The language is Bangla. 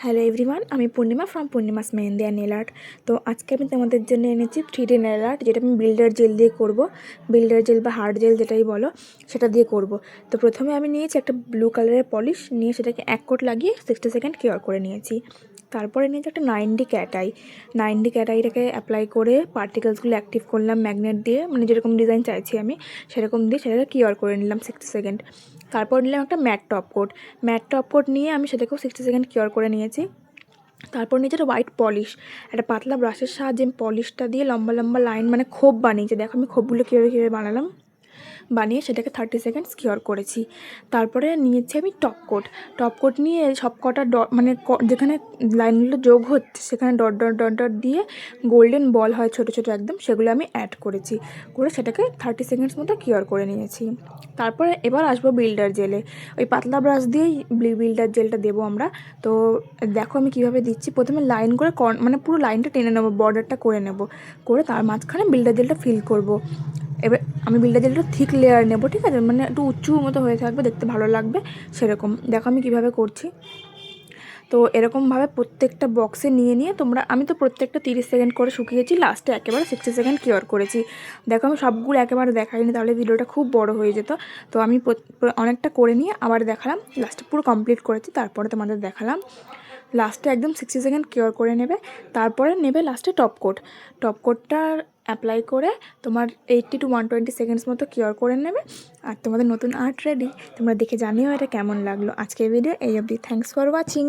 হ্যালো এভরিওয়ান, আমি Purnima from Purnima's mehendi and nail art. তো আজকে আমি তোমাদের জন্য এনেছি 3D নেল আর্ট, যেটা আমি বিল্ডার জেল দিয়ে করব। বিল্ডার জেল বা হার্ড জেল যেটাই বলো, সেটা দিয়ে করব। তো প্রথমে আমি নিয়েছি একটা ব্লু কালারের পলিশ, নিয়ে সেটাকে এক কোট লাগিয়ে 60 সেকেন্ড কিওর করে নিয়েছি। তারপরে নিয়েছি একটা 9D cat eye. 9D cat আইটাকে অ্যাপ্লাই করে পার্টিকেলসগুলো অ্যাক্টিভ করলাম ম্যাগনেট দিয়ে, মানে যেরকম ডিজাইন চাইছি আমি সেরকম দিয়ে সেটাকে কিওর করে নিলাম 60 সেকেন্ড। তারপর নিলাম একটা matte top coat. Matte top coat নিয়ে আমি সেটাকেও 60 সেকেন্ড কিওর করে নিয়েছি। তারপর নিচে একটা হোয়াইট পলিশ, একটা পাতলা ব্রাশের সাহায্যে পলিশটা দিয়ে লম্বা লম্বা লাইন, মানে খোপ বানিয়েছি। দেখো আমি খোপগুলো কীভাবে বানালাম, বানিয়ে সেটাকে 30 সেকেন্ডস কিওর করেছি। তারপরে নিয়েছি আমি টপ কোট। টপ কোট নিয়ে সব কটা ডট, মানে যেখানে লাইনগুলো যোগ হচ্ছে সেখানে ডট ডট ডট ডট দিয়ে গোল্ডেন বল হয় ছোটো ছোটো একদম, সেগুলো আমি অ্যাড করেছি, করে সেটাকে 30 সেকেন্ডস মতো কিওর করে নিয়েছি। তারপরে এবার আসবো বিল্ডার জেলে। ওই পাতলা ব্রাশ দিয়েই বিল্ডার জেলটা দেবো আমরা। তো দেখো আমি কীভাবে দিচ্ছি। প্রথমে লাইন করে মানে পুরো লাইনটা টেনে নেবো, বর্ডারটা করে নেব, করে তার মাঝখানে বিল্ডার জেলটা ফিল করব। এবার আমি বিল্ডার জেলটা থিক লেয়ার নেব, ঠিক আছে, মানে একটু উঁচু মতো হয়ে থাকবে, দেখতে ভালো লাগবে সেরকম। দেখো আমি কীভাবে করছি। তো এরকমভাবে প্রত্যেকটা বক্সে নিয়ে নিয়ে আমি তো প্রত্যেকটা 30 সেকেন্ড করে শুকিয়েছি, লাস্টে একেবারে 60 সেকেন্ড কিওর করেছি। দেখো আমি সবগুলো একেবারে দেখাইনি, তাহলে ভিডিওটা খুব বড় হয়ে যেত। তো আমি অনেকটা করে নিয়ে আবার দেখালাম, লাস্টে পুরো কমপ্লিট করেছি, তারপরে তোমাদের দেখালাম। লাস্টে একদম 60 সেকেন্ড কিওর করে নেবে। তারপরে নেবে লাস্টে টপ কোট। টপ কোটটা অ্যাপ্লাই করে তোমার 80 to 120 সেকেন্ডস মতো কিওর করে নেবে। আর তোমাদের নতুন আর্ট রেডি। তোমরা দেখে জানিও এটা কেমন লাগলো। আজকের ভিডিও এই অবধি। Thanks for watching.